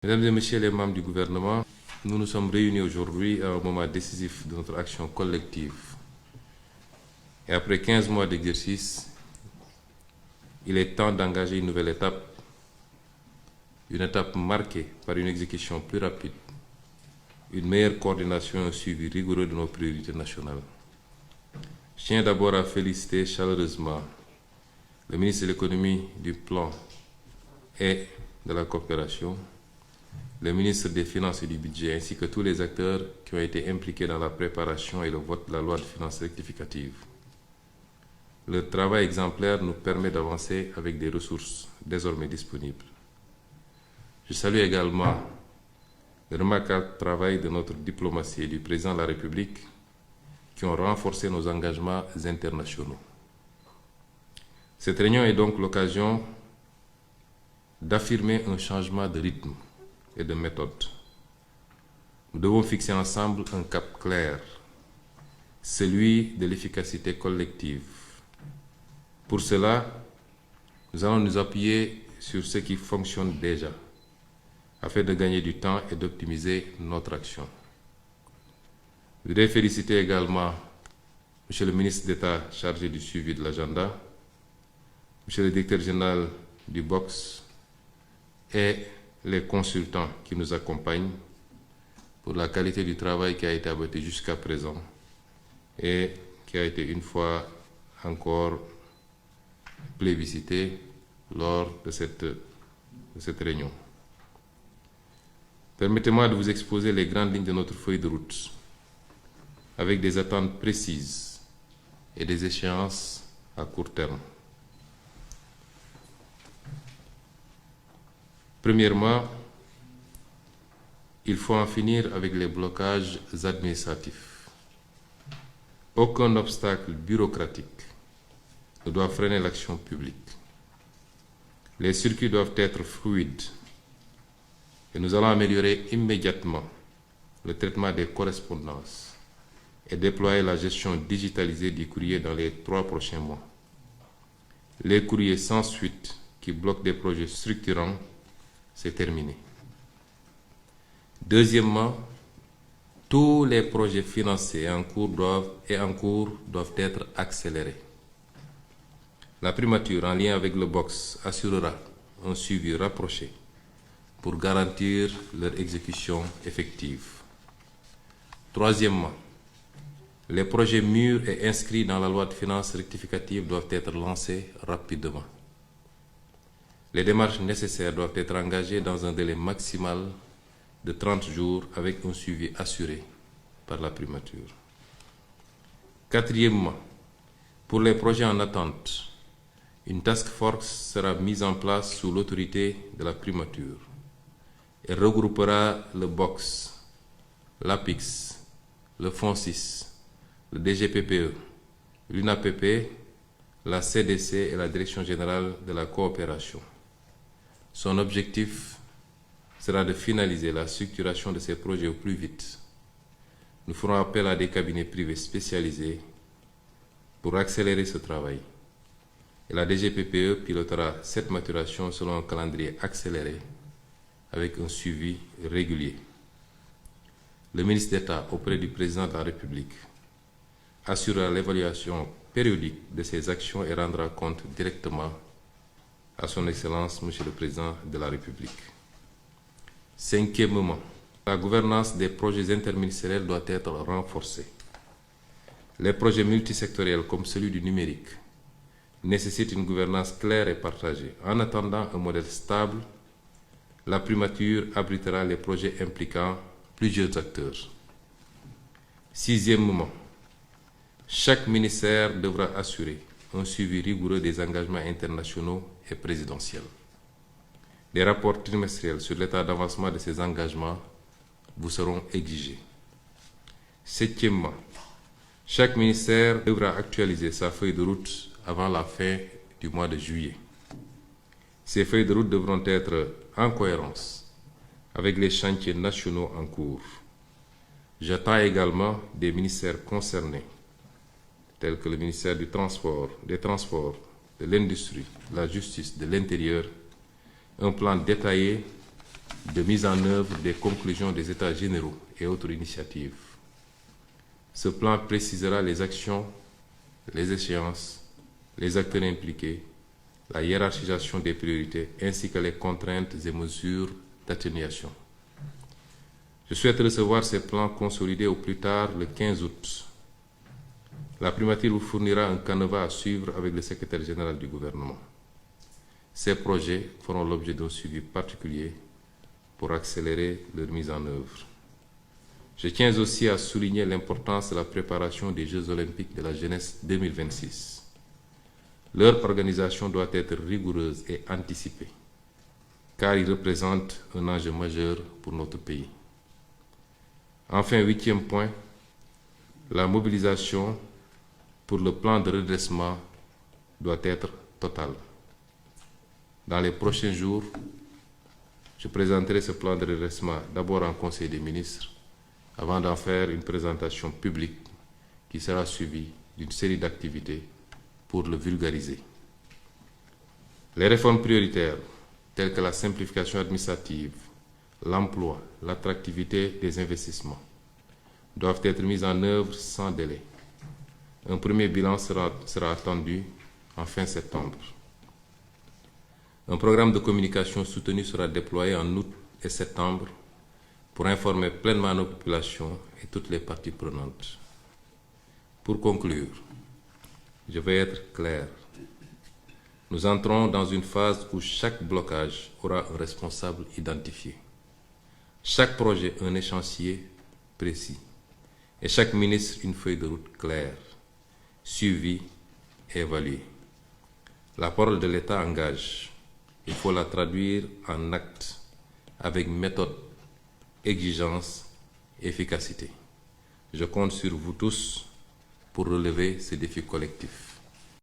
Mesdames et Messieurs les membres du gouvernement, nous nous sommes réunis aujourd'hui à un moment décisif de notre action collective. Et après 15 mois d'exercice, il est temps d'engager une nouvelle étape, une étape marquée par une exécution plus rapide, une meilleure coordination et un suivi rigoureux de nos priorités nationales. Je tiens d'abord à féliciter chaleureusement le ministre de l'économie, du plan et de la coopération, le ministre des Finances et du Budget, ainsi que tous les acteurs qui ont été impliqués dans la préparation et le vote de la loi de finances rectificative. Leur travail exemplaire nous permet d'avancer avec des ressources désormais disponibles. Je salue également le remarquable travail de notre diplomatie et du président de la République qui ont renforcé nos engagements internationaux. Cette réunion est donc l'occasion d'affirmer un changement de rythme et de méthode. Nous devons fixer ensemble un cap clair, celui de l'efficacité collective. Pour cela, nous allons nous appuyer sur ce qui fonctionne déjà, afin de gagner du temps et d'optimiser notre action. Je voudrais féliciter également M. le ministre d'État chargé du suivi de l'agenda, M. le directeur général du BOX et les consultants qui nous accompagnent pour la qualité du travail qui a été abattu jusqu'à présent et qui a été une fois encore plébiscité lors de cette réunion. Permettez-moi de vous exposer les grandes lignes de notre feuille de route avec des attentes précises et des échéances à court terme. Premièrement, il faut en finir avec les blocages administratifs. Aucun obstacle bureaucratique ne doit freiner l'action publique. Les circuits doivent être fluides et nous allons améliorer immédiatement le traitement des correspondances et déployer la gestion digitalisée du courrier dans les 3 prochains mois. Les courriers sans suite qui bloquent des projets structurants, c'est terminé. Deuxièmement, tous les projets financés en cours doivent être accélérés. La primature, en lien avec le BOX, assurera un suivi rapproché pour garantir leur exécution effective. Troisièmement, les projets mûrs et inscrits dans la loi de finances rectificative doivent être lancés rapidement. Les démarches nécessaires doivent être engagées dans un délai maximal de 30 jours avec un suivi assuré par la primature. Quatrièmement, pour les projets en attente, une task force sera mise en place sous l'autorité de la primature et regroupera le BOX, l'APIX, le FONSIS, le DGPPE, l'UNAPP, la CDC et la Direction générale de la coopération. Son objectif sera de finaliser la structuration de ces projets au plus vite. Nous ferons appel à des cabinets privés spécialisés pour accélérer ce travail. Et la DGPPE pilotera cette maturation selon un calendrier accéléré avec un suivi régulier. Le ministre d'État auprès du président de la République assurera l'évaluation périodique de ces actions et rendra compte directement à son Excellence, Monsieur le Président de la République. Cinquièmement, la gouvernance des projets interministériels doit être renforcée. Les projets multisectoriels comme celui du numérique nécessitent une gouvernance claire et partagée. En attendant un modèle stable, la primature abritera les projets impliquant plusieurs acteurs. Sixièmement, chaque ministère devra assurer un suivi rigoureux des engagements internationaux et présidentiels. Des rapports trimestriels sur l'état d'avancement de ces engagements vous seront exigés. Septièmement, chaque ministère devra actualiser sa feuille de route avant la fin du mois de juillet. Ces feuilles de route devront être en cohérence avec les chantiers nationaux en cours. J'attends également des ministères concernés, tels que le ministère des Transports, de l'Industrie, de la Justice, de l'Intérieur, un plan détaillé de mise en œuvre des conclusions des États généraux et autres initiatives. Ce plan précisera les actions, les échéances, les acteurs impliqués, la hiérarchisation des priorités ainsi que les contraintes et mesures d'atténuation. Je souhaite recevoir ces plans consolidés au plus tard le 15 août. La primature vous fournira un canevas à suivre avec le secrétaire général du gouvernement. Ces projets feront l'objet d'un suivi particulier pour accélérer leur mise en œuvre. Je tiens aussi à souligner l'importance de la préparation des Jeux olympiques de la jeunesse 2026. Leur organisation doit être rigoureuse et anticipée, car ils représentent un enjeu majeur pour notre pays. Enfin, 8e point, la mobilisation pour le plan de redressement doit être totale. Dans les prochains jours, je présenterai ce plan de redressement d'abord en Conseil des ministres, avant d'en faire une présentation publique qui sera suivie d'une série d'activités pour le vulgariser. Les réformes prioritaires, telles que la simplification administrative, l'emploi, l'attractivité des investissements, doivent être mises en œuvre sans délai. Un premier bilan sera attendu en fin septembre. Un programme de communication soutenu sera déployé en août et septembre pour informer pleinement nos populations et toutes les parties prenantes. Pour conclure, je vais être clair. Nous entrons dans une phase où chaque blocage aura un responsable identifié. Chaque projet un échéancier précis et chaque ministre une feuille de route claire, suivie et évaluée. La parole de l'État engage. Il faut la traduire en actes avec méthode, exigence et efficacité. Je compte sur vous tous pour relever ces défis collectifs.